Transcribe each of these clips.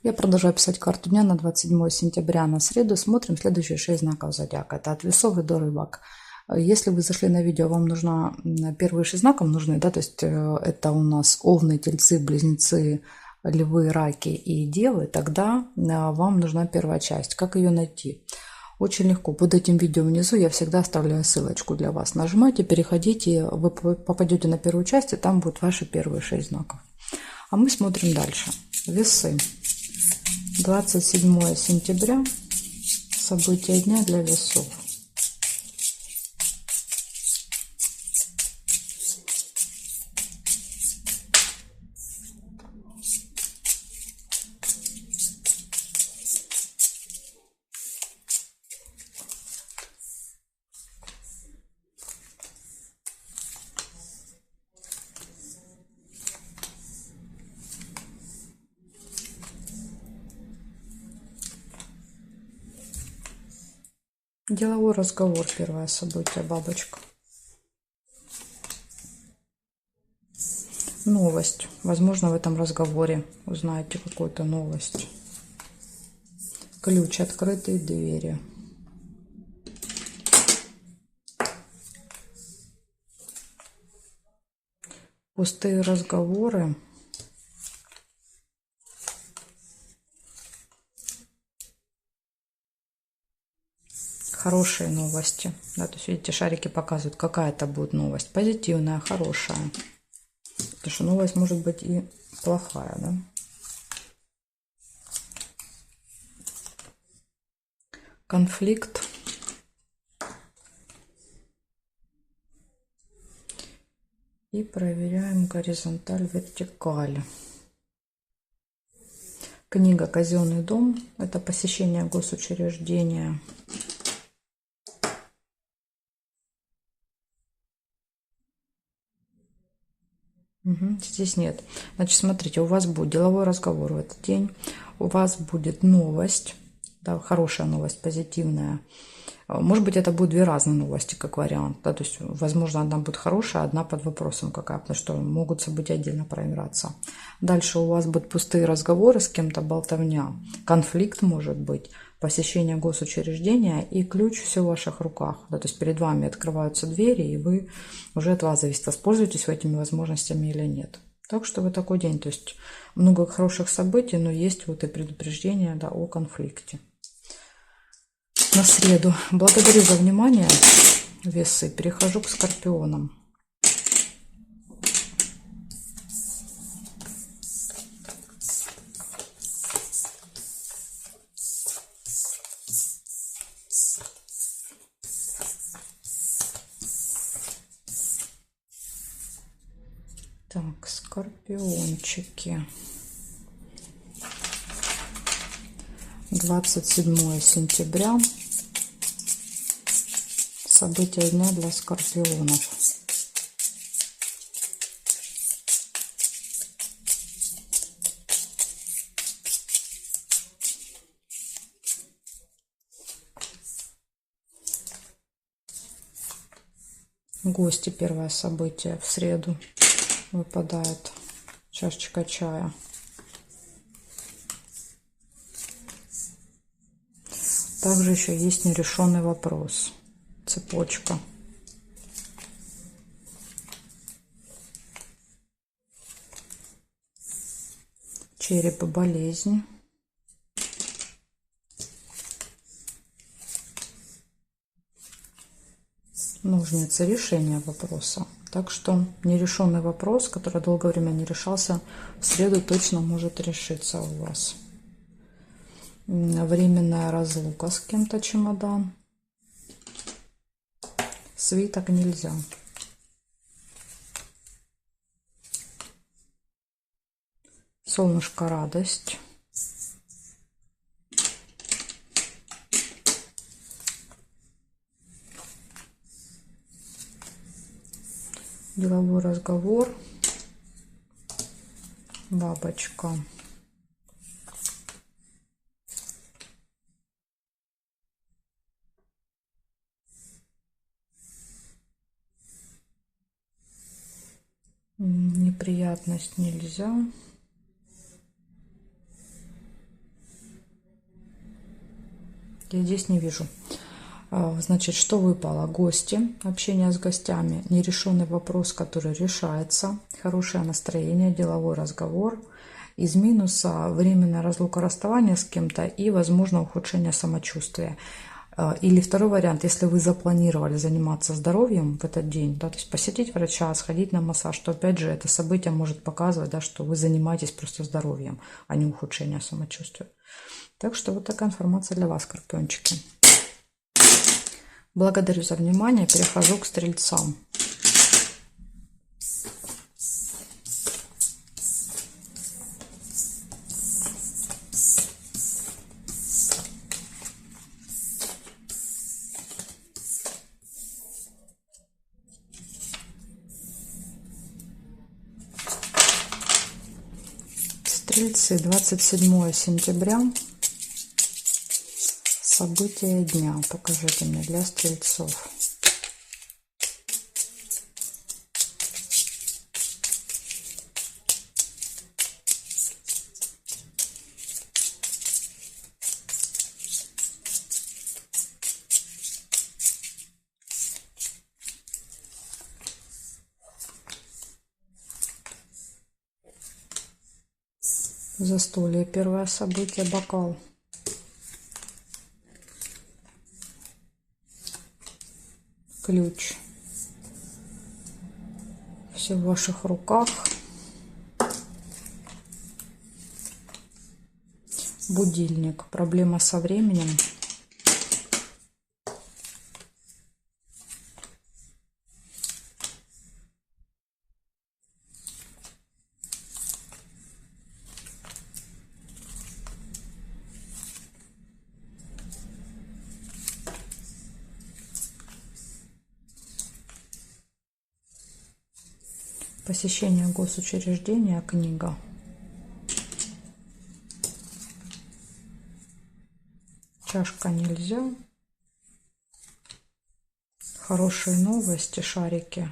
Я продолжаю писать карту дня на 27 сентября на среду. Смотрим следующие 6 знаков зодиака. Это от весов и до рыбок. Если вы зашли на видео, вам нужно первые 6 знаков нужны, да, то есть это у нас овны, тельцы, близнецы, львы, раки и девы, тогда вам нужна первая часть. Как ее найти? Очень легко. Под этим видео внизу я всегда оставляю ссылочку для вас. Нажимайте, переходите, вы попадете на первую часть, и там будут ваши первые 6 знаков. А мы смотрим дальше. Весы. 27 сентября. События дня для весов. Деловой разговор. Первое событие. Бабочка. Новость. Возможно, в этом разговоре узнаете какую-то новость. Ключ. Открытые двери. Пустые разговоры. Хорошие новости. Да, то есть, видите, шарики показывают, какая это будет новость. Позитивная, хорошая. Потому что новость может быть и плохая, да? Конфликт. И проверяем горизонталь, вертикаль. Книга «Казенный дом». Это посещение госучреждения. Здесь нет. Значит, смотрите, у вас будет деловой разговор в этот день. У вас будет новость. Да, хорошая новость, позитивная. Может быть, это будут две разные новости, как вариант. Да, то есть, возможно, одна будет хорошая, одна под вопросом какая, потому что могут события отдельно проявляться. Дальше у вас будут пустые разговоры с кем-то, болтовня. Конфликт может быть, посещение госучреждения и ключ все в ваших руках. Да, то есть перед вами открываются двери, и вы уже от вас зависит, воспользуетесь вы этими возможностями или нет. Так что вы такой день. То есть много хороших событий, но есть вот и предупреждение, да, о конфликте. На среду. Благодарю за внимание, весы. Перехожу к скорпионам. Так, скорпиончики. 27 сентября. События дня для скорпионов. Гости. Первое событие в среду выпадает. Чашечка чая. Также еще есть нерешенный вопрос. Цепочка. Череп и болезнь. Ножницы. Решение вопроса. Так что нерешенный вопрос, который долгое время не решался, в среду точно может решиться у вас. Временная разлука с кем-то, чемодан. Свиток нельзя. Солнышко, радость. Деловой разговор. Бабочка. Неприятность нельзя. Я здесь не вижу. Значит, что выпало? Гости, общение с гостями, нерешенный вопрос, который решается, хорошее настроение, деловой разговор. Из минуса временная разлука, расставание с кем-то и, возможно, ухудшение самочувствия. Или второй вариант, если вы запланировали заниматься здоровьем в этот день, да, то есть посетить врача, сходить на массаж, то опять же это событие может показывать, да, что вы занимаетесь просто здоровьем, а не ухудшением самочувствия. Так что вот такая информация для вас, скорпиончики. Благодарю за внимание. Перехожу к стрельцам. Стрельцы, 27 сентября. События дня. Покажите мне для стрельцов. Застолье. Первое событие. Бокал. Ключ. Все в ваших руках. Будильник. Проблема со временем. Посещение госучреждения. Книга. Чашка нельзя. Хорошие новости. Шарики.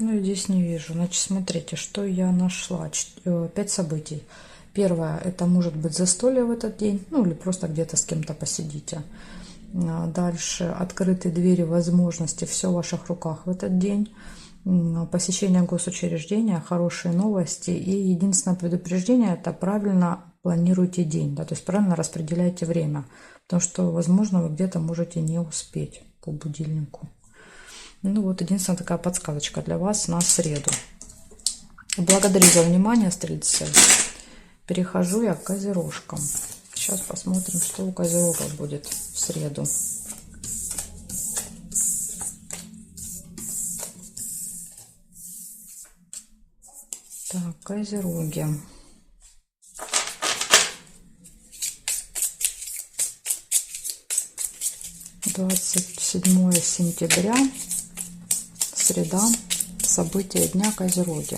Ну, здесь не вижу. Значит, смотрите, что я нашла. 5 событий. Первое, это может быть застолье в этот день, ну или просто где-то с кем-то посидите. Дальше, открытые двери, возможности, все в ваших руках в этот день. Посещение госучреждения, хорошие новости. И единственное предупреждение, это правильно планируйте день, да, то есть правильно распределяйте время, потому что, возможно, вы где-то можете не успеть по будильнику. Ну вот, единственная такая подсказочка для вас на среду. Благодарю за внимание, стрельцы. Перехожу я к козерожкам. Сейчас посмотрим, что у козерогов будет в среду. Так, козероги. Двадцать 27 сентября. Среда. События дня. Козероги.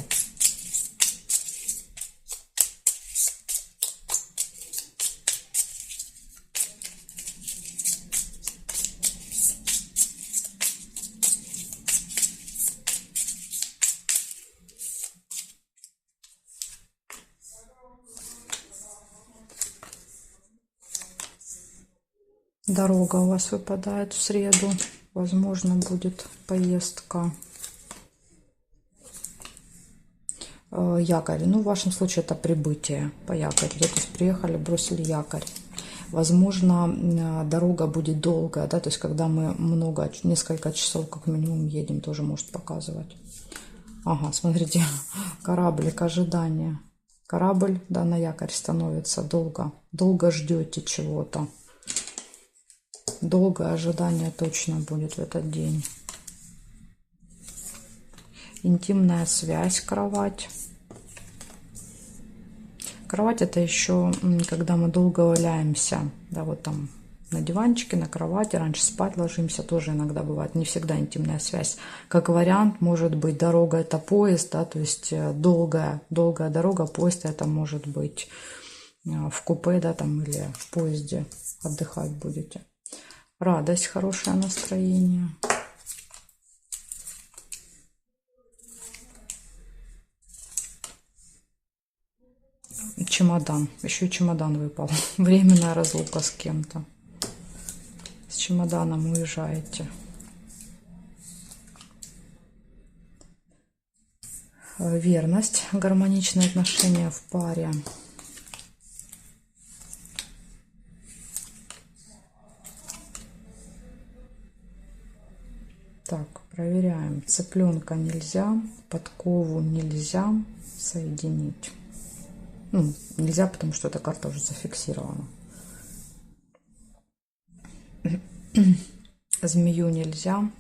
Дорога у вас выпадает в среду. Возможно, будет поездка. Якорь. Ну, в вашем случае это прибытие по якорю. То есть приехали, бросили якорь. Возможно, дорога будет долгая, да, то есть когда мы несколько часов как минимум едем, тоже может показывать. Ага, смотрите, кораблик, ожидание. Корабль, да, на якорь становится долго. Долго ждете чего-то. Долгое ожидание точно будет в этот день. Интимная связь, кровать. Кровать — это еще когда мы долго валяемся, да, вот там на диванчике, на кровати, раньше спать ложимся, тоже иногда бывает, не всегда интимная связь. Как вариант, может быть, дорога — это поезд, да, то есть долгая дорога, поезд — это может быть в купе, да, там, или в поезде отдыхать будете. Радость, хорошее настроение. Чемодан. Еще и чемодан выпал. Временная разлука с кем-то. С чемоданом уезжаете. Верность. Гармоничные отношения в паре. Так, проверяем. Цыпленка нельзя, подкову нельзя соединить. Ну, нельзя, потому что эта карта уже зафиксирована. Змею нельзя.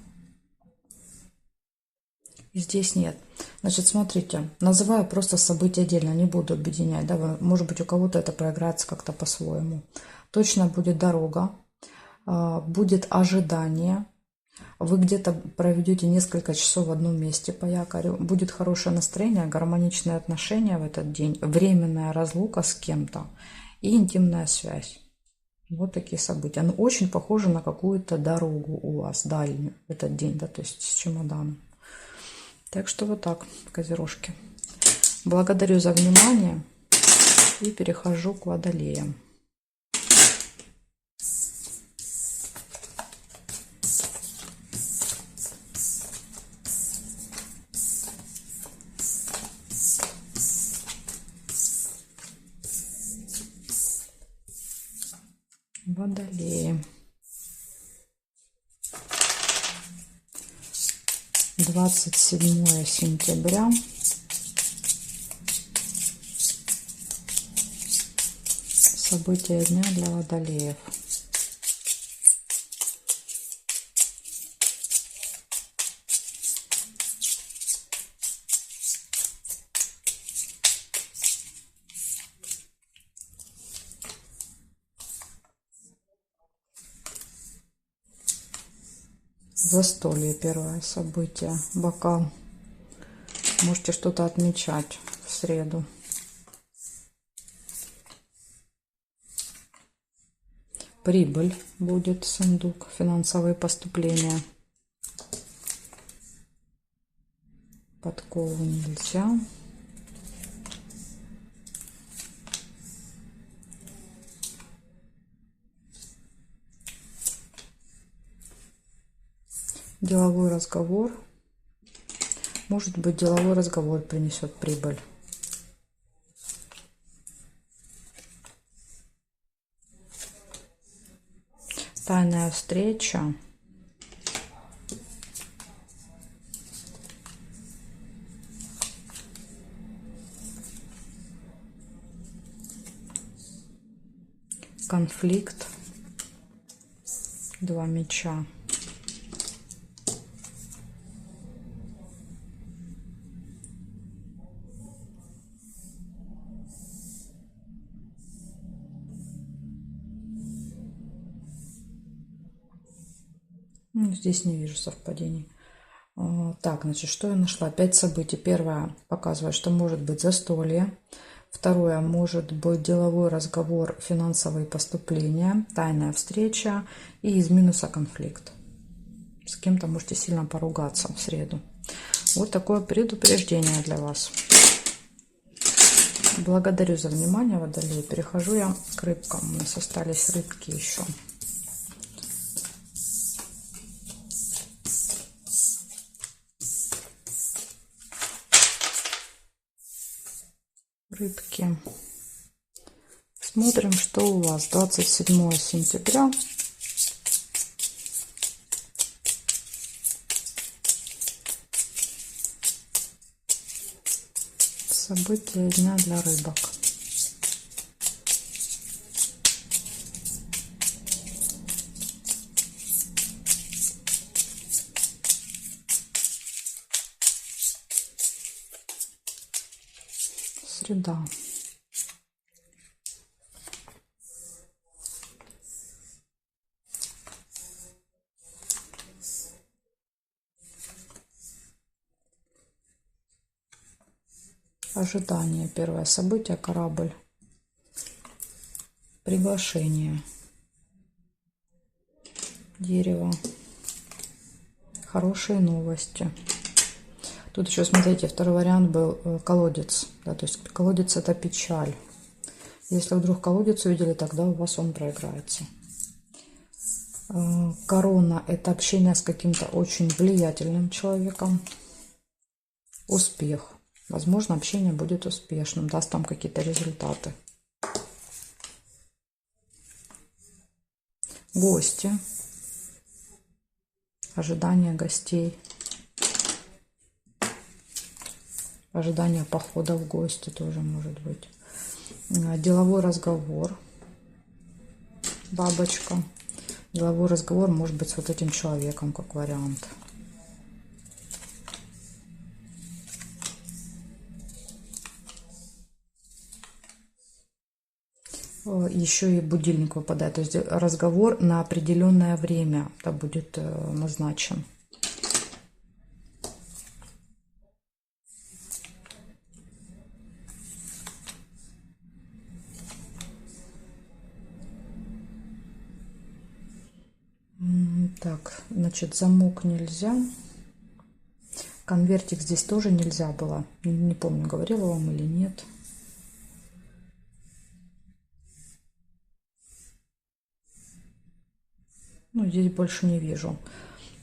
И здесь нет. Значит, смотрите, называю просто события отдельно, не буду объединять. Да? Может быть, у кого-то это проиграется как-то по-своему. Точно будет дорога, будет ожидание. Вы где-то проведете несколько часов в одном месте по якорю. Будет хорошее настроение, гармоничные отношения в этот день, временная разлука с кем-то и интимная связь. Вот такие события. Оно очень похоже на какую-то дорогу у вас, дальнюю в этот день, да, то есть с чемоданом. Так что вот так, козерожки. Благодарю за внимание и перехожу к водолеям. Водолеи. 27 сентября. События дня для водолеев. Застолье, первое событие. Бокал. Можете что-то отмечать в среду. Прибыль будет, сундук, финансовые поступления. Подкову нельзя. Деловой разговор. Может быть, деловой разговор принесет прибыль. Тайная встреча. Конфликт. 2 меча. Здесь не вижу совпадений. Так, значит, что я нашла? 5 событий. Первое показывает, что может быть застолье. Второе может быть деловой разговор, финансовые поступления, тайная встреча и из минуса конфликт. С кем-то можете сильно поругаться в среду. Вот такое предупреждение для вас. Благодарю за внимание, водолеи. Перехожу я к рыбкам. У нас остались рыбки еще. Рыбки. Смотрим, что у вас 27 сентября. События дня для рыбок. Среда. Ожидание. Первое событие. Корабль. приглашение, дерево, хорошие новости. Тут еще, смотрите, второй вариант был колодец. Да, то есть колодец — это печаль. Если вдруг колодец увидели, тогда у вас он проиграется. Корона — это общение с каким-то очень влиятельным человеком. Успех. Возможно, общение будет успешным, даст вам какие-то результаты. Гости. Ожидание гостей. Ожидание похода в гости тоже может быть. Деловой разговор. Бабочка. Деловой разговор может быть с вот этим человеком, как вариант. Еще и будильник выпадает. То есть разговор на определенное время будет назначен. Так, значит, замок нельзя. Конвертик здесь тоже нельзя было. Не помню, говорила вам или нет. Ну, здесь больше не вижу.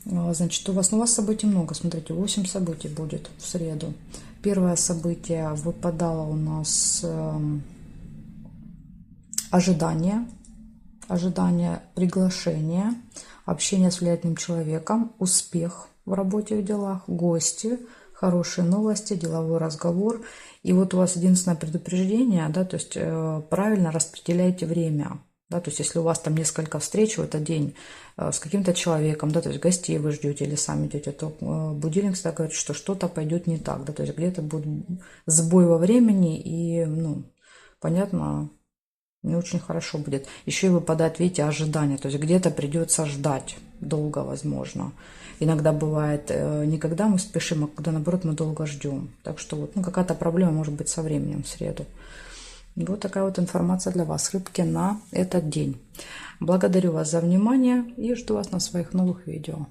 Значит, у вас событий много. Смотрите, 8 событий будет в среду. Первое событие выпадало у нас ожидание, приглашение, общение с влиятельным человеком, успех в работе, в делах, гости, хорошие новости, деловой разговор. И вот у вас единственное предупреждение, да, то есть правильно распределяйте время. Да, то есть если у вас там несколько встреч в этот день с каким-то человеком, да, то есть гостей вы ждете или сами идете, то будильник всегда говорит, что что-то пойдет не так, да, то есть где-то будет сбой во времени и, ну, понятно, не очень хорошо будет. Еще и выпадает, видите, ожидание, то есть где-то придется ждать долго, возможно. Иногда бывает не когда мы спешим, а когда, наоборот, мы долго ждем. Так что вот, ну, какая-то проблема может быть со временем в среду. Вот такая вот информация для вас, рыбки, на этот день. Благодарю вас за внимание и жду вас на своих новых видео.